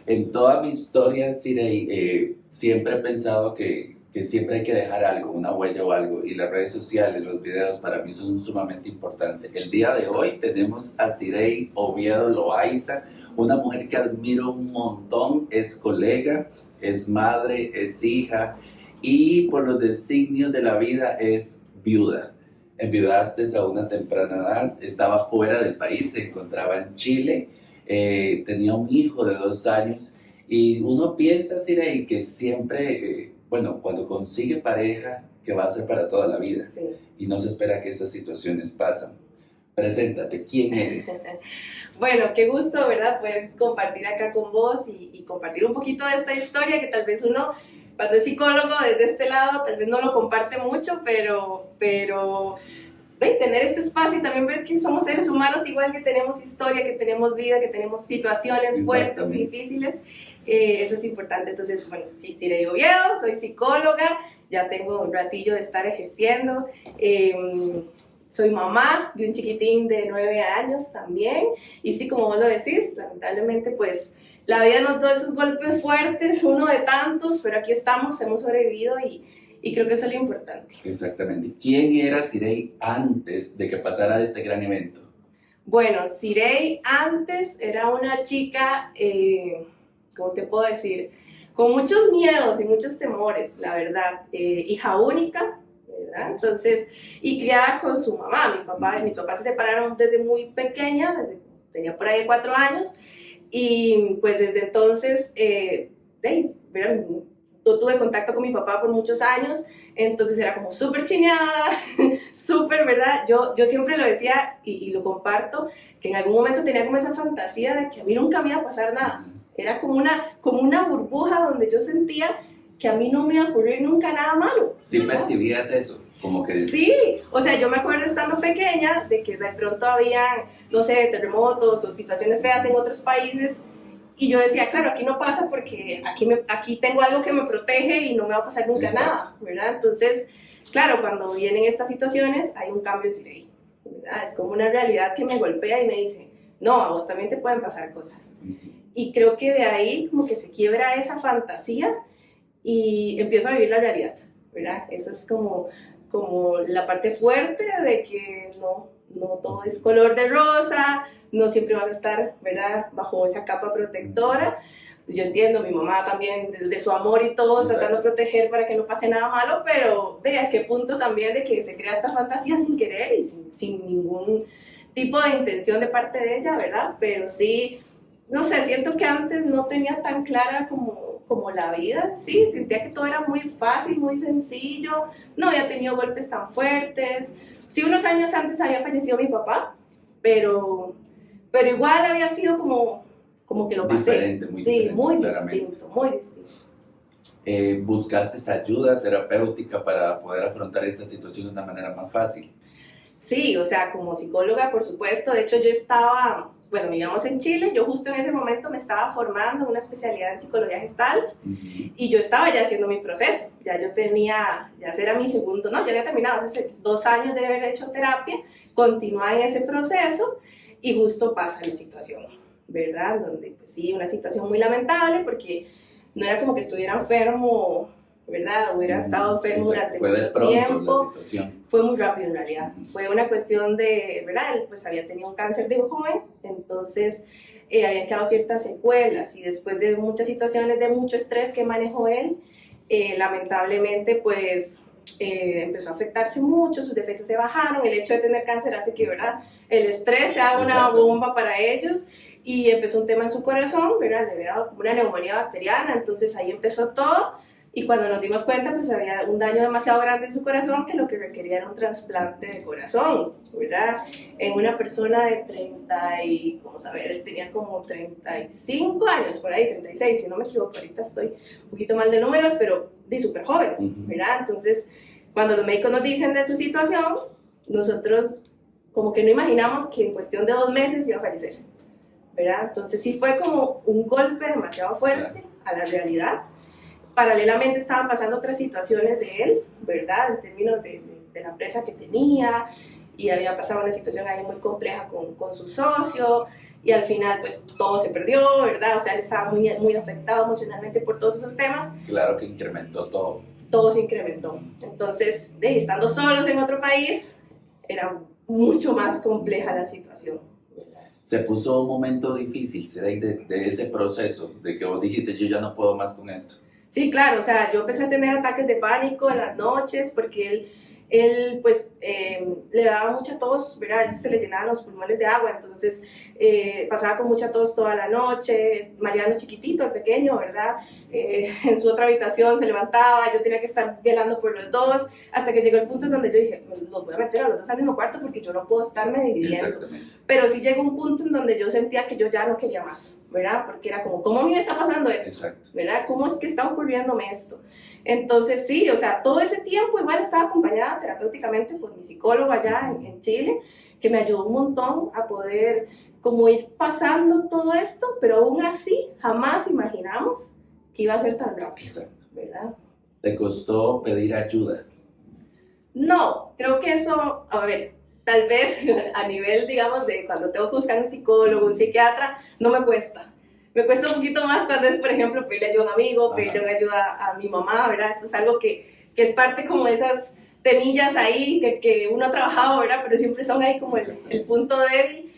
En toda mi historia, Sirey, siempre he pensado que siempre hay que dejar algo, una huella o algo, y las redes sociales, los videos para mí son sumamente importantes. El día de hoy tenemos a Sirey Oviedo Loaiza, una mujer que admiro un montón, es colega, es madre, es hija, y por los designios de la vida es viuda. Enviudaste a una temprana edad, estaba fuera del país, se encontraba en Chile, tenía un hijo de 2 años y uno piensa, Sirey, que siempre, bueno, cuando consigue pareja, que va a ser para toda la vida, Sí. y no se espera que estas situaciones pasen. Preséntate, ¿quién eres? Bueno, qué gusto, ¿verdad? Poder compartir acá con vos y compartir un poquito de esta historia que tal vez uno, cuando es psicólogo desde este lado, tal vez no lo comparte mucho, pero tener este espacio y también ver que somos seres humanos igual, que tenemos historia, que tenemos vida, que tenemos situaciones fuertes y difíciles, eso es importante. Entonces, bueno, sí, Sirey Oviedo, soy psicóloga, ya tengo un ratillo de estar ejerciendo, soy mamá de un chiquitín de 9 años también, y sí, como vos lo decís, lamentablemente pues la vida nos da esos golpes fuertes, uno de tantos, pero aquí estamos, hemos sobrevivido y creo que eso es lo importante. Exactamente. ¿Quién era Sirey antes de que pasara este gran evento? Bueno, Sirey antes era una chica, ¿cómo te puedo decir? Con muchos miedos y muchos temores, la verdad. Hija única, ¿verdad? Entonces, y criada con su mamá. Mis papás se separaron desde muy pequeña, tenía por ahí 4 años, y pues desde entonces, no tuve contacto con mi papá por muchos años, entonces era como súper chineada, súper, ¿verdad? Yo siempre lo decía y lo comparto, que en algún momento tenía como esa fantasía de que a mí nunca me iba a pasar nada. Era como una burbuja donde yo sentía que a mí no me iba a ocurrir nunca nada malo. ¿Sí percibías eso? Como que... Sí, o sea, yo me acuerdo estando pequeña de que de pronto había, no sé, terremotos o situaciones feas en otros países. Y yo decía, claro, aquí no pasa porque aquí tengo algo que me protege y no me va a pasar nunca nada, ¿verdad? Entonces, claro, cuando vienen estas situaciones hay un cambio en Sirey, ¿verdad? Es como una realidad que me golpea y me dice, no, a vos también te pueden pasar cosas. Y creo que de ahí como que se quiebra esa fantasía y empiezo a vivir la realidad, ¿verdad? Eso es como la parte fuerte de que no todo es color de rosa, no siempre vas a estar, ¿verdad?, bajo esa capa protectora. Yo entiendo, mi mamá también, desde su amor y todo, tratando de proteger para que no pase nada malo, pero de a qué punto también de que se crea esta fantasía sin querer y sin ningún tipo de intención de parte de ella, ¿verdad? Pero sí, no sé, siento que antes no tenía tan clara como la vida, sí, sentía que todo era muy fácil, muy sencillo, no había tenido golpes tan fuertes. Sí, unos años antes había fallecido mi papá, pero igual había sido como que lo pasé. Diferente, muy sí, diferente, muy claramente. distinto, muy distinto. ¿Buscaste esa ayuda terapéutica para poder afrontar esta situación de una manera más fácil? Sí, o sea, como psicóloga, por supuesto. De hecho, yo estaba, bueno, vivíamos en Chile, yo justo en ese momento me estaba formando en una especialidad en psicología gestalt y yo estaba ya haciendo mi proceso. Ya ese era mi segundo, no, ya había terminado hace 2 años de haber hecho terapia, continuaba en ese proceso y justo pasa la situación, ¿verdad? Donde, pues sí, una situación muy lamentable porque no era como que estuviera enfermo, ¿verdad? Hubiera estado enfermo durante mucho tiempo. La situación. Fue muy rápido en realidad. Fue una cuestión de, ¿verdad? Él pues había tenido un cáncer de joven, entonces había quedado ciertas secuelas y después de muchas situaciones de mucho estrés que manejó él, lamentablemente pues empezó a afectarse mucho, sus defensas se bajaron, el hecho de tener cáncer hace que, ¿verdad?, el estrés sea una bomba para ellos y empezó un tema en su corazón, ¿verdad?, le había dado como una neumonía bacteriana, entonces ahí empezó todo. Y cuando nos dimos cuenta, pues había un daño demasiado grande en su corazón que lo que requería era un trasplante de corazón, ¿verdad? En una persona de 30 y, vamos a ver, él tenía como 35 años, por ahí, 36, si no me equivoco, ahorita estoy un poquito mal de números, pero de súper joven, ¿verdad? Entonces, cuando los médicos nos dicen de su situación, nosotros como que no imaginamos que en cuestión de 2 meses iba a fallecer, ¿verdad? Entonces sí fue como un golpe demasiado fuerte a la realidad. Paralelamente estaban pasando otras situaciones de él, ¿verdad? En términos de la empresa que tenía, y había pasado una situación ahí muy compleja con su socio, y al final pues todo se perdió, ¿verdad? O sea, él estaba muy, muy afectado emocionalmente por todos esos temas. Claro que incrementó todo. Todo se incrementó. Entonces, estando solos en otro país, era mucho más compleja la situación. Se puso un momento difícil, ¿será? De ese proceso, de que vos dijiste, yo ya no puedo más con esto. Sí, claro, o sea, yo empecé a tener ataques de pánico en las noches porque él pues le daba mucha tos, ¿verdad? Se le llenaban los pulmones de agua, entonces pasaba con mucha tos toda la noche. Mariano chiquitito, el pequeño, ¿verdad? En su otra habitación se levantaba, yo tenía que estar velando por los dos, hasta que llegó el punto en donde yo dije, los voy a meter a los dos al mismo cuarto porque yo no puedo estarme dividiendo. Pero sí llegó un punto en donde yo sentía que yo ya no quería más, ¿verdad? Porque era como, ¿cómo me está pasando esto? Exacto. ¿Verdad? ¿Cómo es que está ocurriéndome esto? Entonces sí, o sea, todo ese tiempo igual estaba acompañada terapéuticamente por mi psicólogo allá en Chile, que me ayudó un montón a poder como ir pasando todo esto, pero aún así jamás imaginamos que iba a ser tan rápido. Exacto. ¿Verdad? ¿Te costó pedir ayuda? No, creo que eso, a ver, tal vez a nivel, digamos, de cuando tengo que buscar un psicólogo, un psiquiatra, no me cuesta. Me cuesta un poquito más cuando es, por ejemplo, pedirle ayuda a un amigo, pedirle ayuda a mi mamá, ¿verdad? Eso es algo que es parte como de esas temillas ahí que uno ha trabajado, ¿verdad? Pero siempre son ahí como el punto débil.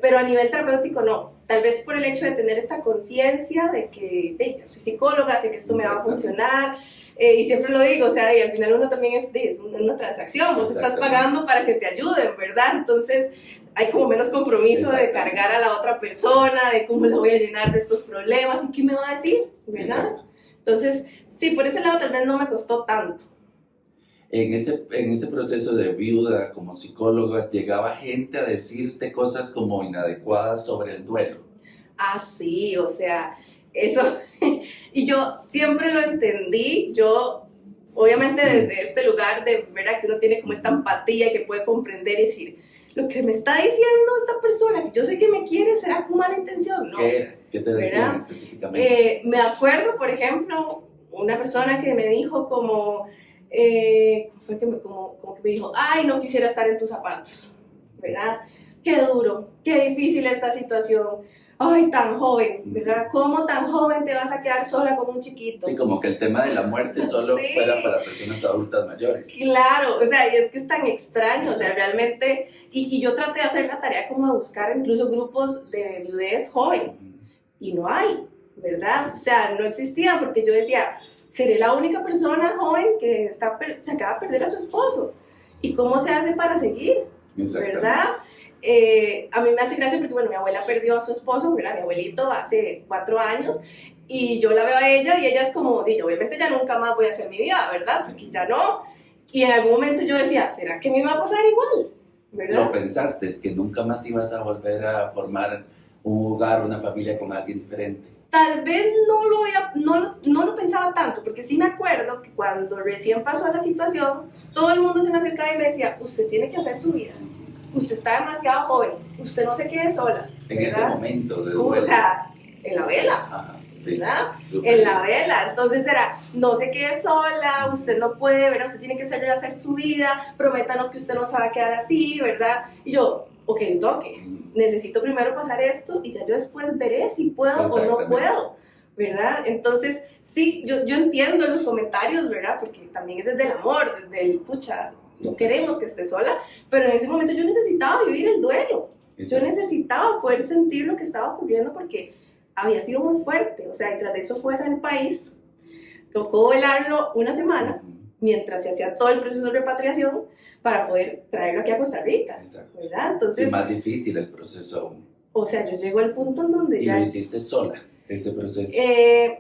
Pero a nivel terapéutico no. Tal vez por el hecho de tener esta conciencia de que yo soy psicóloga, sé que esto me va a funcionar. Y siempre lo digo, o sea, y al final uno también es una transacción, vos estás pagando para que te ayuden, ¿verdad? Entonces hay como menos compromiso de cargar a la otra persona, de cómo la voy a llenar de estos problemas y qué me va a decir, ¿verdad? Exacto. Entonces, sí, por ese lado tal vez no me costó tanto. En ese proceso de viuda como psicóloga, ¿llegaba gente a decirte cosas como inadecuadas sobre el duelo? Ah, sí, o sea, eso, y yo siempre lo entendí, yo, obviamente desde este lugar de, ¿verdad? Que uno tiene como esta empatía y que puede comprender y decir, lo que me está diciendo esta persona, que yo sé que me quiere, ¿será con mala intención? No. ¿Qué te decían específicamente? Me acuerdo, por ejemplo, una persona que me dijo como como que me dijo, ay, no quisiera estar en tus zapatos, ¿verdad? Qué duro, qué difícil esta situación. Ay, tan joven, ¿verdad? ¿Cómo tan joven te vas a quedar sola como un chiquito? Sí, como que el tema de la muerte solo sí. Fuera para personas adultas mayores. Claro, o sea, y es que es tan extraño, o sea, realmente, y yo traté de hacer la tarea como de buscar incluso grupos de viudez joven, y no hay, ¿verdad? O sea, no existía porque yo decía, seré la única persona joven que se acaba de perder a su esposo, ¿y cómo se hace para seguir? ¿Verdad? A mí me hace gracia porque, bueno, mi abuela perdió a su esposo, ¿verdad? Mi abuelito hace 4 años, y yo la veo a ella y ella es como, yo obviamente ya nunca más voy a hacer mi vida, ¿verdad? Porque ya no. Y en algún momento yo decía, ¿será que a mí me va a pasar igual? ¿Verdad? ¿Lo pensaste? ¿Es que nunca más ibas a volver a formar un hogar, una familia con alguien diferente? Tal vez no lo pensaba tanto, porque sí me acuerdo que cuando recién pasó la situación, todo el mundo se me acercaba y me decía, usted tiene que hacer su vida. Usted está demasiado joven, usted no se quede sola. En ese momento de duelo. O sea, en la vela. Ajá, sí, ¿verdad? En la vela. Entonces era, no se quede sola, usted no puede, ¿verdad? Usted tiene que salir a hacer su vida, prométanos que usted no se va a quedar así, ¿verdad? Y yo, ok, toque, necesito primero pasar esto y ya yo después veré si puedo o no puedo, ¿verdad? Entonces, sí, yo entiendo los comentarios, ¿verdad? Porque también es desde el amor, desde el, pucha, no queremos que esté sola, pero en ese momento yo necesitaba vivir el duelo. Yo necesitaba poder sentir lo que estaba ocurriendo porque había sido muy fuerte. O sea, y tras de eso fuera del país, tocó velarlo una semana mientras se hacía todo el proceso de repatriación para poder traerlo aquí a Costa Rica. ¿Verdad? Entonces, es más difícil el proceso aún. O sea, yo llego al punto en donde ¿Y ya... lo hiciste sola, este proceso?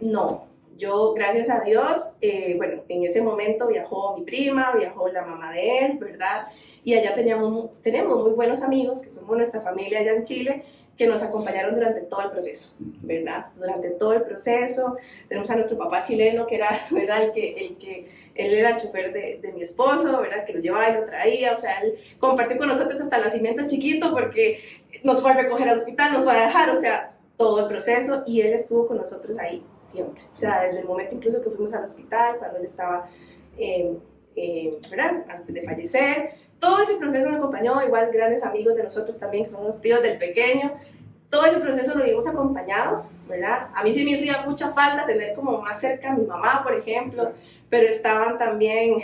No. Yo, gracias a Dios, bueno, en ese momento viajó mi prima, viajó la mamá de él, ¿verdad? Y allá tenemos muy buenos amigos, que somos nuestra familia allá en Chile, que nos acompañaron durante todo el proceso, ¿verdad? Durante todo el proceso. Tenemos a nuestro papá chileno, que era, ¿verdad? Él era el chofer de mi esposo, ¿verdad? Que lo llevaba y lo traía, o sea, él compartió con nosotros hasta el nacimiento chiquito, porque nos fue a recoger al hospital, nos fue a dejar, o sea, todo el proceso, y él estuvo con nosotros ahí siempre, o sea, desde el momento incluso que fuimos al hospital, cuando él estaba, ¿verdad? Antes de fallecer, todo ese proceso me acompañó, igual grandes amigos de nosotros también, que son los tíos del pequeño, todo ese proceso lo vimos acompañados, ¿verdad? A mí sí me hacía mucha falta tener como más cerca a mi mamá, por ejemplo, Exacto. pero estaban también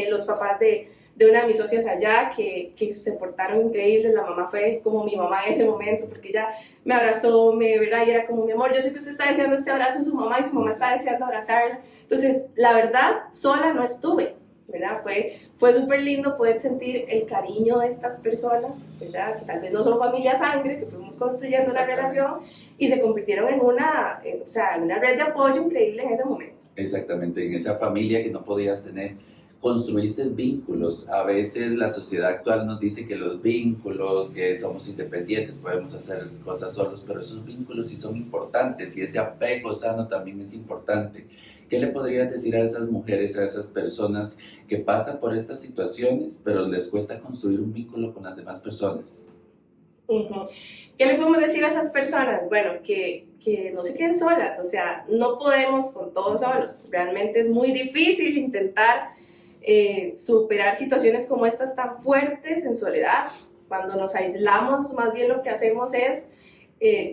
los papás de una de mis socias allá que se portaron increíbles. La mamá fue como mi mamá en ese momento, porque ella me abrazó, ¿verdad? Y era como, mi amor, yo sé que usted está deseando este abrazo de su mamá y su mamá está deseando abrazarla. Entonces, la verdad, sola no estuve, ¿verdad? Fue súper lindo poder sentir el cariño de estas personas, ¿verdad? Que tal vez no son familia sangre, que fuimos construyendo una relación y se convirtieron en o sea, en una red de apoyo increíble en ese momento. Exactamente, en esa familia que no podías tener, construiste vínculos. A veces la sociedad actual nos dice que los vínculos, que somos independientes, podemos hacer cosas solos, pero esos vínculos sí son importantes y ese apego sano también es importante. ¿Qué le podrías decir a esas mujeres, a esas personas que pasan por estas situaciones, pero les cuesta construir un vínculo con las demás personas? Uh-huh. ¿Qué le podemos decir a esas personas? Bueno, que no se queden solas, o sea, no podemos con todos solos. Realmente es muy difícil intentar superar situaciones como estas tan fuertes en soledad. Cuando nos aislamos, más bien lo que hacemos es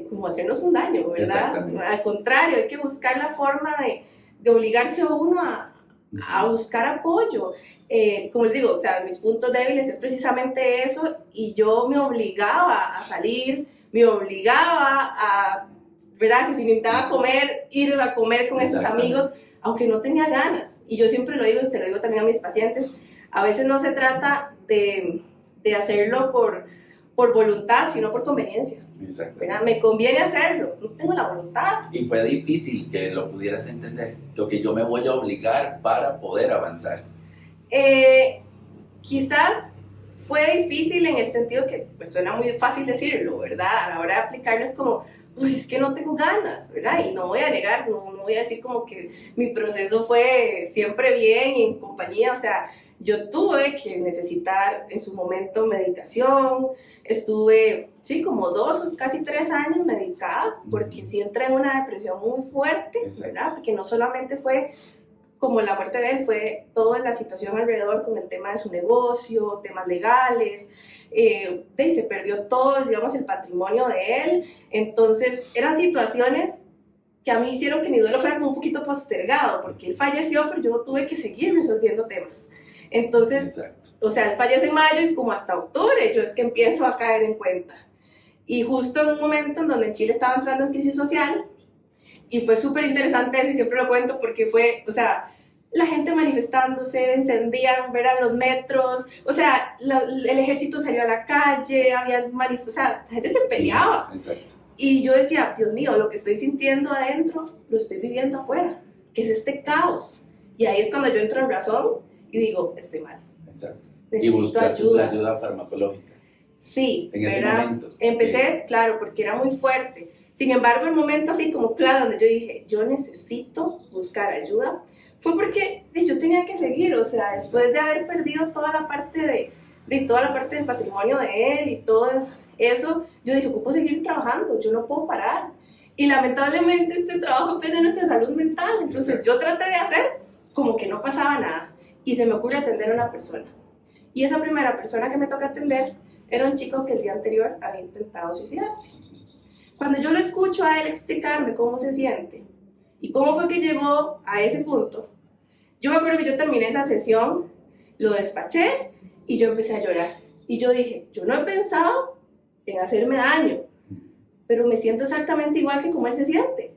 como hacernos un daño, ¿verdad? Al contrario, hay que buscar la forma de obligarse a uno a buscar apoyo. Como les digo, o sea, mis puntos débiles es precisamente eso, y yo me obligaba a salir, me obligaba a, ¿verdad? Que si me invitaba a comer, ir a comer con esos amigos, aunque no tenía ganas. Y yo siempre lo digo, y se lo digo también a mis pacientes, a veces no se trata de hacerlo por voluntad, sino por conveniencia. ¿Verdad? Me conviene hacerlo, no tengo la voluntad. Y fue difícil que lo pudieras entender, lo que yo me voy a obligar para poder avanzar. Quizás fue difícil en el sentido que pues, suena muy fácil decirlo, ¿verdad? A la hora de aplicarlo es como, uy, es que no tengo ganas, ¿verdad? Y no voy a negar, no voy a decir como que mi proceso fue siempre bien y en compañía, o sea, yo tuve que necesitar en su momento medicación, estuve, sí, como 2, casi 3 años medicada, porque sí entré en una depresión muy fuerte, ¿verdad? Porque no solamente fue como la muerte de él, fue toda la situación alrededor con el tema de su negocio, temas legales, se perdió todo, digamos, el patrimonio de él. Entonces eran situaciones que a mí hicieron que mi duelo fuera como un poquito postergado, porque él falleció, pero yo tuve que seguir resolviendo temas. Entonces, o sea, él fallece en mayo y como hasta octubre yo es que empiezo a caer en cuenta. Y justo en un momento en donde Chile estaba entrando en crisis social, y fue súper interesante eso, y siempre lo cuento porque fue, o sea, la gente manifestándose, encendían, verán los metros, o sea, el ejército salió a la calle, o sea, la gente se peleaba. Y yo decía, Dios mío, lo que estoy sintiendo adentro, lo estoy viviendo afuera, que es este caos. Y ahí es cuando yo entro en razón y digo, estoy mal. Y buscaste la ayuda farmacológica. Sí, en ese momento. Empecé, claro, porque era muy fuerte. Sin embargo, el momento así como claro, donde yo dije, yo necesito buscar ayuda, fue porque yo tenía que seguir, o sea, después de haber perdido toda la parte toda la parte del patrimonio de él y todo eso, yo dije, ocupo seguir trabajando, yo no puedo parar. Y lamentablemente este trabajo depende de nuestra salud mental, entonces yo traté de hacer como que no pasaba nada, y se me ocurre atender a una persona. Y esa primera persona que me toca atender era un chico que el día anterior había intentado suicidarse. Cuando yo lo escucho a él explicarme cómo se siente y cómo fue que llegó a ese punto, yo me acuerdo que yo terminé esa sesión, lo despaché y yo empecé a llorar. Y yo dije, yo no he pensado en hacerme daño, pero me siento exactamente igual que como él se siente.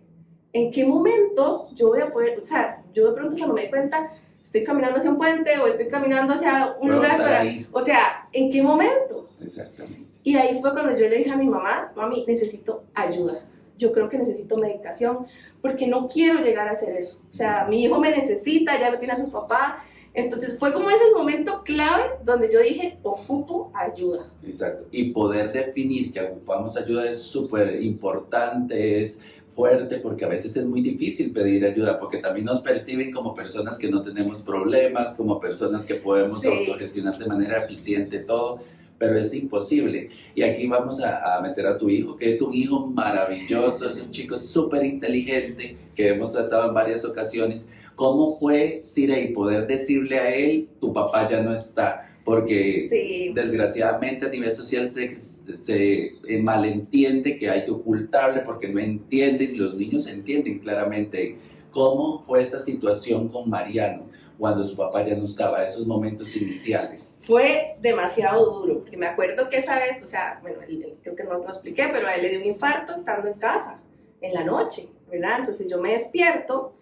¿En qué momento yo voy a poder, o sea, yo de pronto cuando me di cuenta, estoy caminando hacia un puente o estoy caminando hacia un lugar para, o sea, ¿en qué momento? Exactamente. Y ahí fue cuando yo le dije a mi mamá, mami, necesito ayuda. Yo creo que necesito medicación porque no quiero llegar a hacer eso. O sea, mi hijo me necesita, ya lo tiene a su papá. Entonces fue como ese momento clave donde yo dije, ocupo ayuda. Exacto. Y poder definir que ocupamos ayuda es súper importante, es fuerte, porque a veces es muy difícil pedir ayuda, porque también nos perciben como personas que no tenemos problemas, como personas que podemos autogestionar de manera eficiente todo, pero es imposible. Y aquí vamos a meter a tu hijo, que es un hijo maravilloso, es un chico súper inteligente, que hemos tratado en varias ocasiones. ¿Cómo fue, Sirey, poder decirle a él, tu papá ya no está? Porque desgraciadamente a nivel social se se malentiende que hay que ocultarle porque no entienden, los niños entienden claramente cómo fue esta situación con Mariano cuando su papá ya no estaba, esos momentos iniciales. Fue demasiado duro, porque me acuerdo que esa vez, o sea, bueno, creo que no lo expliqué, pero a él le dio un infarto estando en casa, en la noche, ¿verdad? Entonces yo me despierto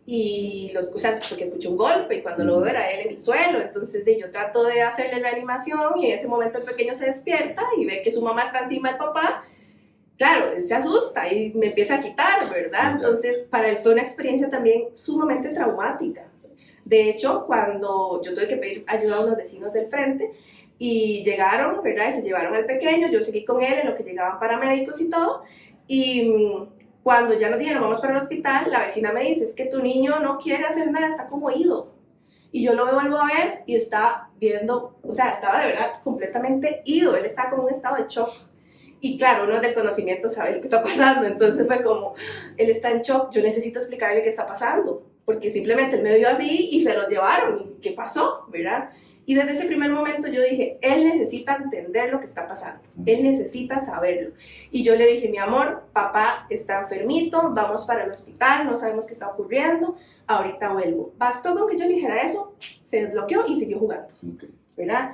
y o sea, porque escuché un golpe y cuando lo veo era él en el suelo, entonces yo trato de hacerle reanimación y en ese momento el pequeño se despierta y ve que su mamá está encima del papá. Claro, él se asusta y me empieza a quitar, ¿verdad? Entonces, para él fue una experiencia también sumamente traumática. De hecho, cuando yo tuve que pedir ayuda a unos vecinos del frente y llegaron, ¿verdad? Y se llevaron al pequeño, yo seguí con él en lo que llegaban paramédicos y todo. Y cuando ya nos dijeron, vamos para el hospital, la vecina me dice, es que tu niño no quiere hacer nada, está como ido. Y yo lo vuelvo a ver y está viendo, o sea, estaba de verdad completamente ido, él estaba como en un estado de shock. Y claro, uno del conocimiento sabe lo que está pasando, entonces fue como, él está en shock, yo necesito explicarle qué está pasando, porque simplemente él me vio así y se lo llevaron, ¿y qué pasó? ¿Verdad? Y desde ese primer momento yo dije, él necesita entender lo que está pasando, él necesita saberlo. Y yo le dije, mi amor, papá está enfermito, vamos para el hospital, no sabemos qué está ocurriendo, ahorita vuelvo. Bastó con que yo le dijera eso, se desbloqueó y siguió jugando, ¿verdad?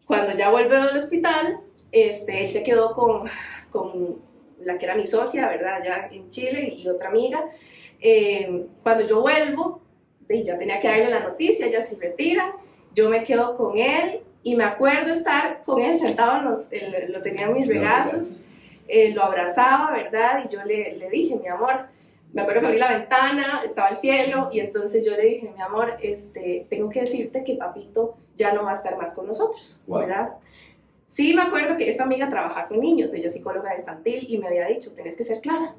Cuando ya vuelve al hospital, él se quedó con la que era mi socia, ¿verdad? Allá en Chile y otra amiga. Cuando yo vuelvo, ya tenía que darle la noticia, ella se retira, yo me quedo con él y me acuerdo estar con él sentado, lo tenía en mis regazos, lo abrazaba, ¿verdad? Y yo le dije, mi amor, me acuerdo que abrí la ventana, estaba el cielo y entonces yo le dije, mi amor, tengo que decirte que papito ya no va a estar más con nosotros, ¿verdad? Sí, me acuerdo que esta amiga trabaja con niños, ella es psicóloga infantil y me había dicho, tenés que ser clara,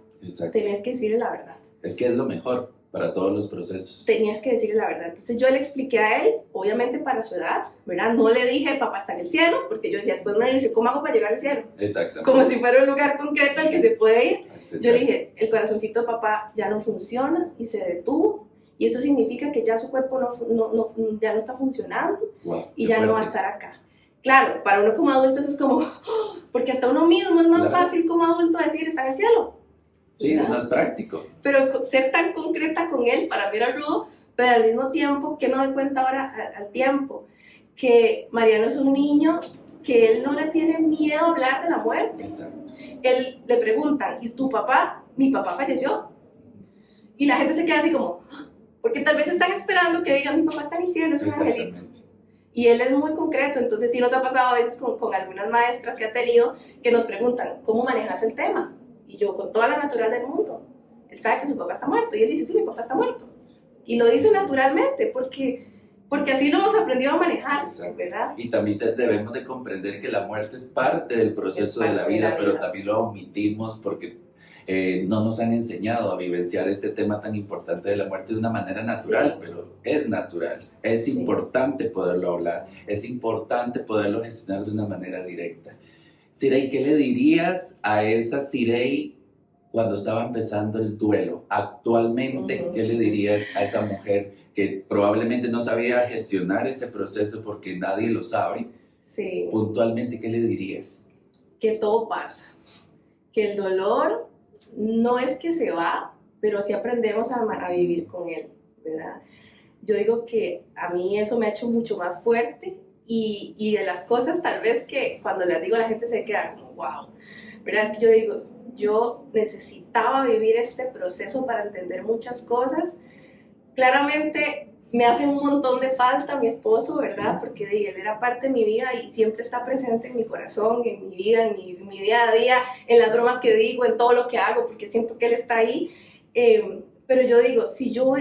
tenés que decirle la verdad. Es que es lo mejor para todos los procesos. Tenías que decirle la verdad. Entonces yo le expliqué a él, obviamente para su edad, ¿verdad? No le dije, papá está en el cielo, porque yo decía, después me dice, ¿cómo hago para llegar al cielo? Exactamente. Como si fuera un lugar concreto al que se puede ir. Yo le dije, el corazoncito de papá ya no funciona y se detuvo. Y eso significa que ya su cuerpo ya no está funcionando y ya no va a estar acá. Claro, para uno como adulto eso es como, porque hasta uno mismo es más fácil como adulto decir, está en el cielo. Sí, ¿verdad? Es más práctico. Pero ser tan concreta con él para mí era rudo, pero al mismo tiempo, que me doy cuenta ahora al tiempo, que Mariano es un niño que él no le tiene miedo a hablar de la muerte. Exacto. Él le preguntan, ¿y tu papá? Mi papá falleció. Y la gente se queda así como, porque tal vez están esperando que digan, mi papá está en el cielo, es un angelito. Y él es muy concreto, entonces sí nos ha pasado a veces con algunas maestras que ha tenido que nos preguntan, ¿cómo manejas el tema? Y yo, con toda la natural del mundo. Él sabe que su papá está muerto y él dice, sí, mi papá está muerto. Y lo dice naturalmente porque así lo hemos aprendido a manejar, ¿verdad? Y también debemos de comprender que la muerte es parte del proceso de la vida, pero también lo omitimos porque no nos han enseñado a vivenciar este tema tan importante de la muerte de una manera natural, pero es natural. Es importante poderlo hablar, es importante poderlo gestionar de una manera directa. Sirey, ¿qué le dirías a esa Sirey cuando estaba empezando el duelo? Actualmente, ¿qué le dirías a esa mujer que probablemente no sabía gestionar ese proceso porque nadie lo sabe? Sí. Puntualmente, ¿qué le dirías? Que todo pasa, que el dolor no es que se va, pero sí aprendemos a vivir con él, ¿verdad? Yo digo que a mí eso me ha hecho mucho más fuerte y de las cosas tal vez que cuando las digo la gente se queda como wow, ¿verdad? Es que yo digo, yo necesitaba vivir este proceso para entender muchas cosas. Claramente me hace un montón de falta mi esposo, ¿verdad? Porque él era parte de mi vida y siempre está presente en mi corazón, en mi vida, en mi día a día, en las bromas que digo, en todo lo que hago, porque siento que él está ahí. Pero yo digo, si yo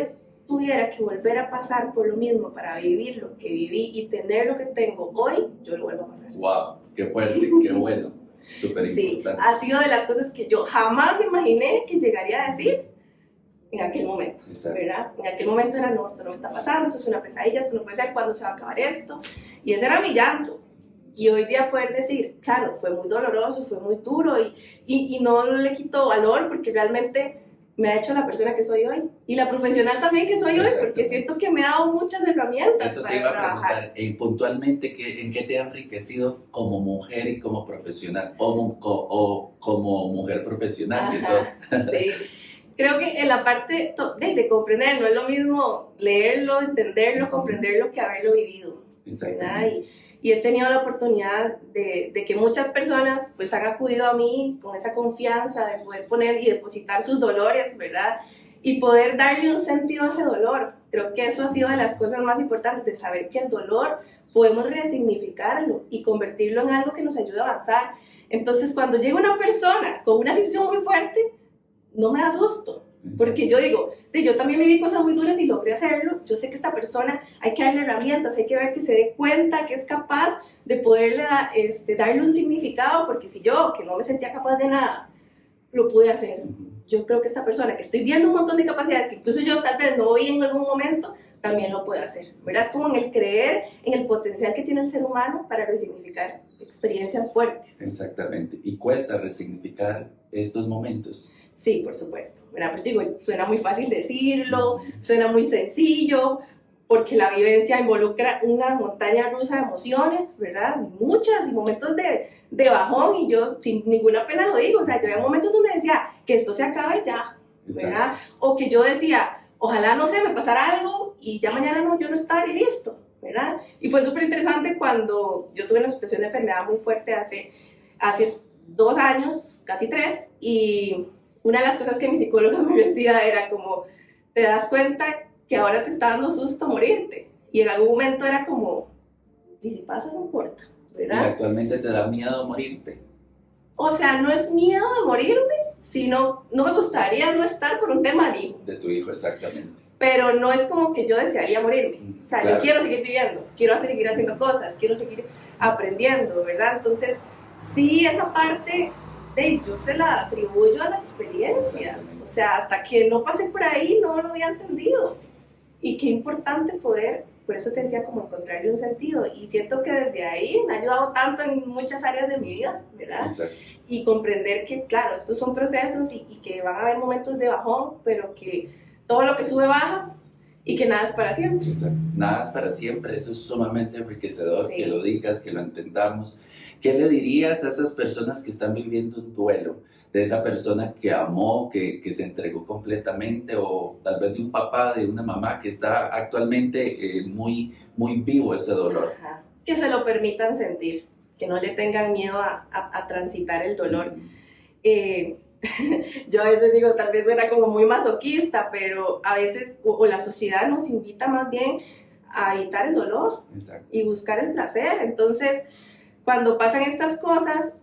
tuviera que volver a pasar por lo mismo para vivir lo que viví y tener lo que tengo hoy, yo lo vuelvo a pasar. ¡Wow! ¡Qué fuerte! ¡Qué bueno! Súper importante. Sí, ha sido de las cosas que yo jamás me imaginé que llegaría a decir en aquel momento, ¿verdad? En aquel momento era, no, esto no me está pasando, esto es una pesadilla, esto no puede ser, ¿cuándo se va a acabar esto? Y ese era mi llanto. Y hoy día poder decir, claro, fue muy doloroso, fue muy duro y no le quito valor porque realmente me ha hecho la persona que soy hoy y la profesional también que soy hoy, porque siento que me ha dado muchas herramientas Eso para te iba a trabajar. preguntar, puntualmente, ¿en qué te ha enriquecido como mujer y como profesional? O como mujer profesional que sos. Sí. Creo que en la parte de comprender, no es lo mismo leerlo, entenderlo, comprenderlo que haberlo vivido, ¿verdad? Y he tenido la oportunidad de que muchas personas pues han acudido a mí con esa confianza de poder poner y depositar sus dolores, ¿verdad? Y poder darle un sentido a ese dolor. Creo que eso ha sido de las cosas más importantes, de saber que el dolor podemos resignificarlo y convertirlo en algo que nos ayude a avanzar. Entonces, cuando llega una persona con una situación muy fuerte, no me asusto, porque yo digo, yo también viví cosas muy duras y logré hacerlo. Yo sé que esta persona hay que darle herramientas, hay que ver que se dé cuenta que es capaz de poderle darle un significado, porque si yo, que no me sentía capaz de nada, lo pude hacer, yo creo que esta persona que estoy viendo un montón de capacidades que incluso yo tal vez no vi en algún momento, también lo puede hacer, ¿verdad? Es como en el creer en el potencial que tiene el ser humano para resignificar experiencias fuertes. Exactamente, y cuesta resignificar estos momentos. Sí, por supuesto. Mira, pues digo, suena muy fácil decirlo, suena muy sencillo, porque la vivencia involucra una montaña rusa de emociones, ¿verdad? Muchas, y momentos de bajón, y yo sin ninguna pena lo digo. O sea, yo había momentos donde decía que esto se acabe ya, ¿verdad? O que yo decía, ojalá, no sé, me pasara algo y ya mañana no, yo no estaré listo, ¿verdad? Y fue súper interesante cuando yo tuve una situación de enfermedad muy fuerte hace 2 años, casi 3, y una de las cosas que mi psicóloga me decía era como, te das cuenta que ahora te está dando susto morirte. Y en algún momento era como, y si pasa no importa, ¿verdad? ¿Y actualmente te da miedo morirte? O sea, no es miedo de morirme, sino no me gustaría no estar por un tema de mi hijo. De tu hijo, exactamente. Pero no es como que yo desearía morirme. O sea, claro. Yo quiero seguir viviendo, quiero seguir haciendo cosas, quiero seguir aprendiendo, ¿verdad? Entonces, sí, esa parte yo se la atribuyo a la experiencia. O sea, hasta que no pasé por ahí no lo había entendido. Y qué importante poder, por eso te decía, como encontrarle un sentido. Y siento que desde ahí me ha ayudado tanto en muchas áreas de mi vida, ¿verdad? Exacto. Y comprender que, claro, estos son procesos y que van a haber momentos de bajón, pero que todo lo que sube baja y que nada es para siempre. Exacto. Nada es para siempre, eso es sumamente enriquecedor, Sí. que lo digas, que lo entendamos. ¿Qué le dirías a esas personas que están viviendo un duelo? De esa persona que amó, que se entregó completamente, o tal vez de un papá, de una mamá que está actualmente muy, muy vivo ese dolor. Ajá. Que se lo permitan sentir, que no le tengan miedo a transitar el dolor. Yo a veces digo, tal vez suena como muy masoquista, pero a veces, o la sociedad nos invita más bien a evitar el dolor. Exacto. Y buscar el placer. Entonces, cuando pasan estas cosas,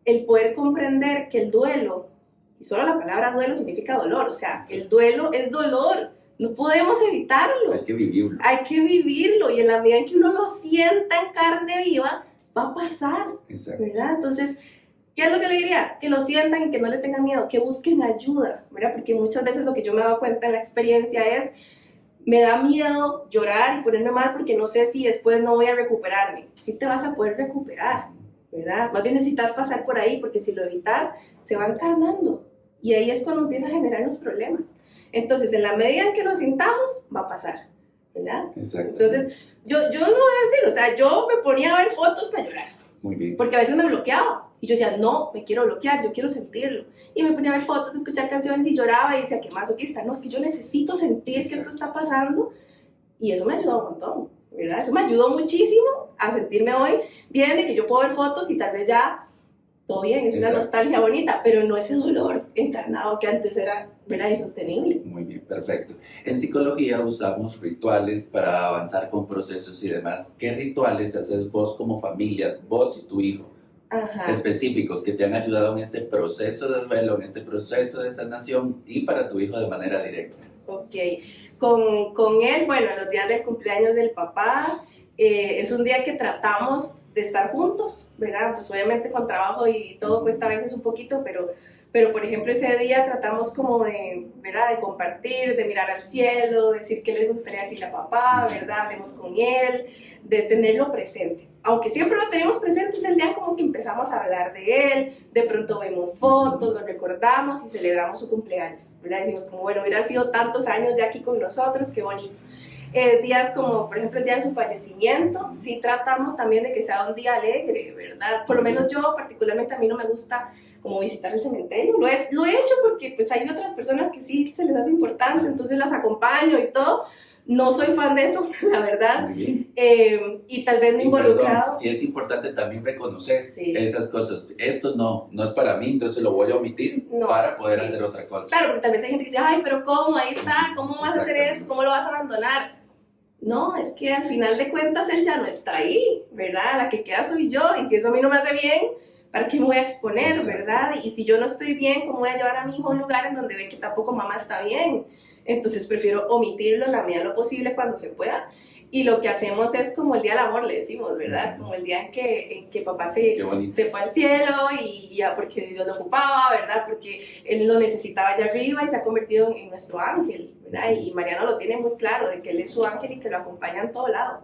el poder comprender que el duelo, y solo la palabra duelo significa dolor, o sea, el duelo es dolor, no podemos evitarlo. Hay que vivirlo. Hay que vivirlo, y en la medida en que uno lo sienta en carne viva, va a pasar. Exacto. ¿Verdad? Entonces, ¿qué es lo que le diría? Que lo sientan y que no le tengan miedo, que busquen ayuda, ¿verdad? Porque muchas veces lo que yo me he dado cuenta en la experiencia es, me da miedo llorar y ponerme mal porque no sé si después no voy a recuperarme. Sí te vas a poder recuperar, ¿verdad? Más bien necesitas pasar por ahí, porque si lo evitas, se va encarnando. Y ahí es cuando empieza a generar los problemas. Entonces, en la medida en que lo sintamos, va a pasar, ¿verdad? Exacto. Entonces, yo no voy a decir, o sea, yo me ponía a ver fotos para llorar. Muy bien. Porque a veces me bloqueaba. Y yo decía, no, me quiero bloquear, yo quiero sentirlo. Y me ponía a ver fotos, a escuchar canciones y lloraba y decía, qué masoquista. No, es que yo necesito sentir que esto está pasando. Y eso me ayudó un montón, ¿verdad? Eso me ayudó muchísimo a sentirme hoy bien, de que yo puedo ver fotos y tal vez ya todo bien, es una nostalgia bonita, pero no ese dolor encarnado que antes era, ¿verdad?, insostenible. Muy bien, perfecto. En psicología usamos rituales para avanzar con procesos y demás. ¿Qué rituales haces vos como familia, vos y tu hijo, específicos que te han ayudado en este proceso de duelo, en este proceso de sanación y para tu hijo de manera directa? Ok, con él, bueno, los días del cumpleaños del papá, es un día que tratamos de estar juntos, ¿verdad? Pues obviamente con trabajo y todo cuesta a veces un poquito, pero por ejemplo ese día tratamos como de, ¿verdad?, de compartir, de mirar al cielo, decir qué les gustaría decirle a papá, ¿verdad? Hablemos con él, de tenerlo presente. aunque siempre lo tenemos presente, es el día como que empezamos a hablar de él, de pronto vemos fotos, lo recordamos y celebramos su cumpleaños, ¿verdad? Decimos como, bueno, hubiera sido tantos años ya aquí con nosotros, qué bonito. Días como, por ejemplo, el día de su fallecimiento, sí tratamos también de que sea un día alegre, ¿verdad? Por lo menos yo, particularmente, a mí no me gusta como visitar el cementerio. Lo he hecho porque pues hay otras personas que sí se les hace importante, entonces las acompaño y todo. No soy fan de eso, la verdad. Y tal vez me he involucrado. Perdón, sí es importante también reconocer Sí. esas cosas. Esto no es para mí, entonces lo voy a omitir para poder hacer otra cosa. Claro, porque tal vez hay gente que dice, ay, pero ¿cómo? Ahí está, ¿cómo vas a hacer eso? ¿Cómo lo vas a abandonar? No, es que al final de cuentas él ya no está ahí, ¿verdad? La que queda soy yo, y si eso a mí no me hace bien, ¿para qué me voy a exponer, verdad? Y si yo no estoy bien, ¿cómo voy a llevar a mi hijo a un lugar en donde ve que tampoco mamá está bien? Entonces prefiero omitirlo en la medida de lo posible cuando se pueda. Y lo que hacemos es como el día del amor, le decimos, ¿verdad? Es como el día en que papá se fue al cielo y ya porque Dios lo ocupaba, ¿verdad? Porque él lo necesitaba allá arriba y se ha convertido en nuestro ángel, ¿verdad? Y Mariano lo tiene muy claro, de que él es su ángel y que lo acompaña en todo lado,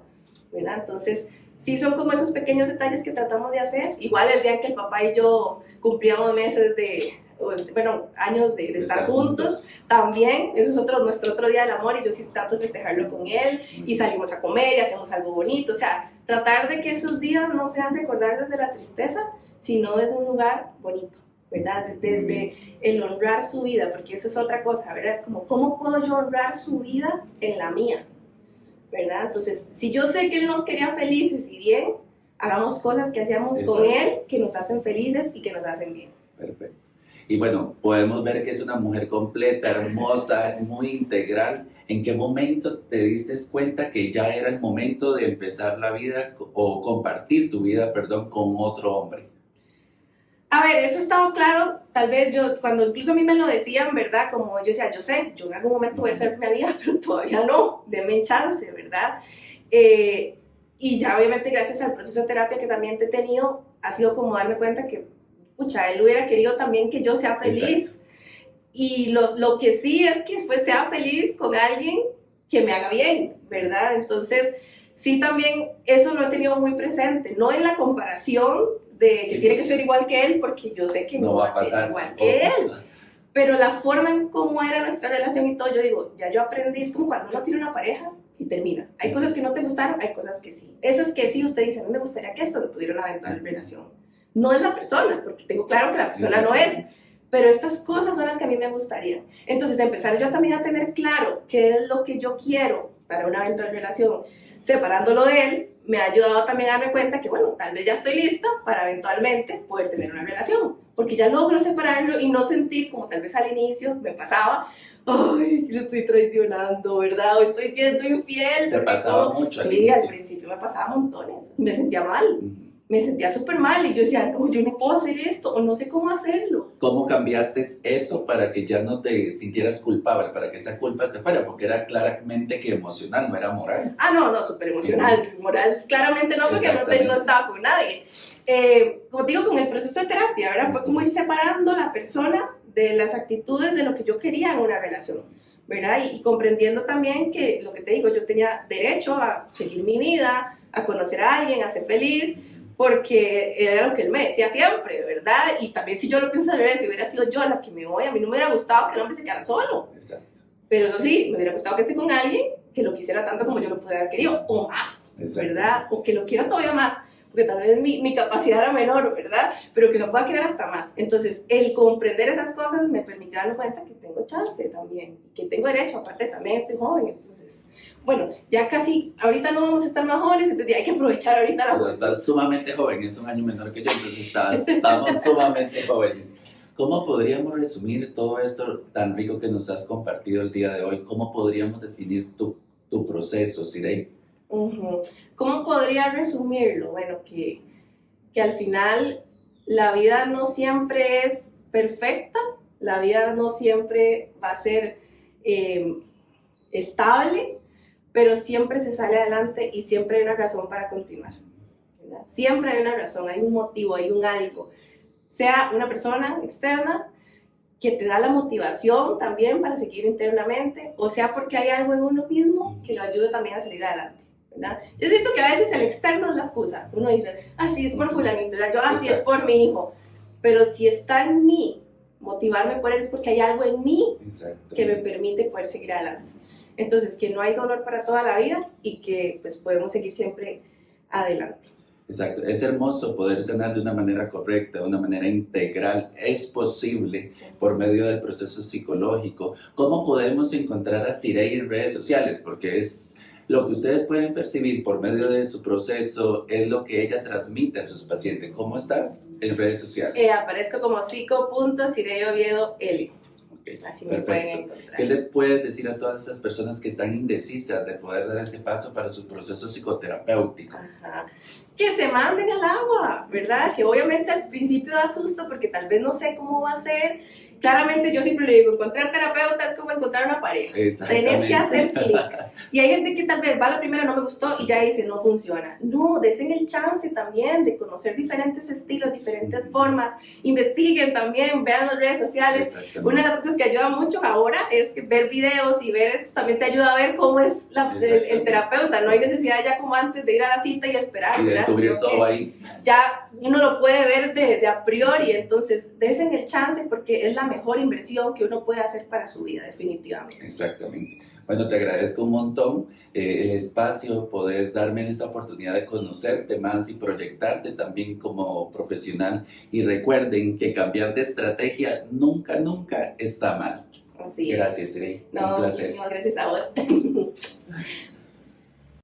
¿verdad? Entonces, sí son como esos pequeños detalles que tratamos de hacer. Igual el día en que el papá y yo cumplíamos meses años de estar juntos, también, ese es nuestro otro día del amor y yo sí trato de festejarlo con él y salimos a comer y hacemos algo bonito, o sea, tratar de que esos días no sean recordarlos de la tristeza, sino desde un lugar bonito, ¿verdad? Desde el honrar su vida, porque eso es otra cosa, ¿verdad? Es como, ¿cómo puedo yo honrar su vida en la mía? ¿Verdad? Entonces, si yo sé que él nos quería felices y bien, hagamos cosas que hacíamos con él, que nos hacen felices y que nos hacen bien. Perfecto. Y bueno, podemos ver que es una mujer completa, hermosa, muy integral. ¿En qué momento te diste cuenta que ya era el momento de empezar la vida o compartir tu vida, perdón, con otro hombre? A ver, eso estaba claro, tal vez yo, cuando incluso a mí me lo decían, ¿verdad? Como yo decía, yo en algún momento voy a hacer mi vida, pero todavía no, denme chance, ¿verdad? Y ya obviamente gracias al proceso de terapia que también te he tenido, ha sido como darme cuenta que, pucha, él hubiera querido también que yo sea feliz. Exacto. Y lo que sí es que después sea feliz con alguien que me haga bien, ¿verdad? Entonces, sí también eso lo he tenido muy presente, no en la comparación de que tiene que ser igual que él, porque yo sé que no va a ser igual que él, pero la forma en cómo era nuestra relación y todo, yo digo, ya yo aprendí, es como cuando uno tiene una pareja y termina, hay cosas que no te gustaron, hay cosas que sí, esas que sí usted dice, a mí me gustaría que esto lo tuviera una eventual relación, no es la persona, porque tengo claro que la persona no es, pero estas cosas son las que a mí me gustarían. Entonces empezar yo también a tener claro qué es lo que yo quiero para una eventual relación, separándolo de él, me ha ayudado también a darme cuenta que, bueno, tal vez ya estoy lista para eventualmente poder tener una relación, porque ya logro separarlo y no sentir como tal vez al inicio me pasaba, ay, lo estoy traicionando, ¿verdad? O estoy siendo infiel. ¿Te pasaba mucho al inicio? inicio? Sí, al principio me pasaba montones, me sentía mal. Me sentía súper mal y yo decía, no, yo no puedo hacer esto o no sé cómo hacerlo. ¿Cómo cambiaste eso para que ya no te sintieras culpable, para que esa culpa se fuera? Porque era claramente que emocional, no era moral. Ah, no, súper emocional. Moral claramente no, porque no estaba con nadie. Como te digo, con el proceso de terapia, ¿verdad? Fue como ir separando a la persona de las actitudes de lo que yo quería en una relación, ¿verdad? Y comprendiendo también que, lo que te digo, yo tenía derecho a seguir mi vida, a conocer a alguien, a ser feliz, porque era lo que él me decía siempre, ¿verdad? Y también si yo lo pienso al revés, si hubiera sido yo la que me voy, a mí no me hubiera gustado que el hombre se quedara solo. Exacto. Pero eso sí, me hubiera gustado que esté con alguien que lo quisiera tanto como yo lo pudiera haber querido, o más, ¿verdad? O que lo quiera todavía más, porque tal vez mi capacidad era menor, ¿verdad? Pero que lo pueda querer hasta más. Entonces, el comprender esas cosas me permitió darme cuenta que tengo chance también, que tengo derecho, aparte también estoy joven, entonces... Bueno, ya casi, ahorita no vamos a estar más jóvenes, entonces hay que aprovechar ahorita la juventud. Estás sumamente joven, es un año menor que yo, entonces estamos sumamente jóvenes. ¿Cómo podríamos resumir todo esto tan rico que nos has compartido el día de hoy? ¿Cómo podríamos definir tu proceso, Sirey? ¿Cómo podría resumirlo? Bueno, que al final la vida no siempre es perfecta, la vida no siempre va a ser estable, pero siempre se sale adelante y siempre hay una razón para continuar, ¿verdad? Siempre hay una razón, hay un motivo, hay un algo. Sea una persona externa que te da la motivación también para seguir internamente, o sea porque hay algo en uno mismo que lo ayude también a salir adelante, ¿verdad? Yo siento que a veces el externo es la excusa. Uno dice, así es por fulanito, ¿verdad? Yo así es por mi hijo. Pero si está en mí, motivarme por él es porque hay algo en mí que me permite poder seguir adelante. Entonces, que no hay dolor para toda la vida y que pues podemos seguir siempre adelante. Exacto, es hermoso poder sanar de una manera correcta, de una manera integral. Es posible por medio del proceso psicológico. ¿Cómo podemos encontrar a Sirey en redes sociales? Porque es lo que ustedes pueden percibir por medio de su proceso, es lo que ella transmite a sus pacientes. ¿Cómo estás en redes sociales? Aparezco como psico.Sirey Oviedo L. Okay, así me pueden encontrar. ¿Qué le puedes decir a todas esas personas que están indecisas de poder dar ese paso para su proceso psicoterapéutico? Ajá. Que se manden al agua, ¿verdad? Que obviamente al principio da susto porque tal vez no sé cómo va a ser. Claramente yo siempre le digo, encontrar terapeuta es como encontrar una pareja. Tenés que hacer clic. Y hay gente que tal vez va a la primera, no me gustó y ya dice, no funciona. No, desen el chance también de conocer diferentes estilos, diferentes formas. Investiguen también, vean las redes sociales. Una de las cosas que ayuda mucho ahora es que ver videos y ver esto también te ayuda a ver cómo es el terapeuta. No hay necesidad ya como antes de ir a la cita y esperar. Y descubrir todo ahí. Ya uno lo puede ver de a priori, entonces desen el chance porque es la mejor inversión que uno puede hacer para su vida, definitivamente. Exactamente. Bueno, te agradezco un montón el espacio, poder darme esta oportunidad de conocerte más y proyectarte también como profesional. Y recuerden que cambiar de estrategia nunca, nunca está mal. Así Gracias, es. Sirey. No, un placer. muchísimas gracias a vos.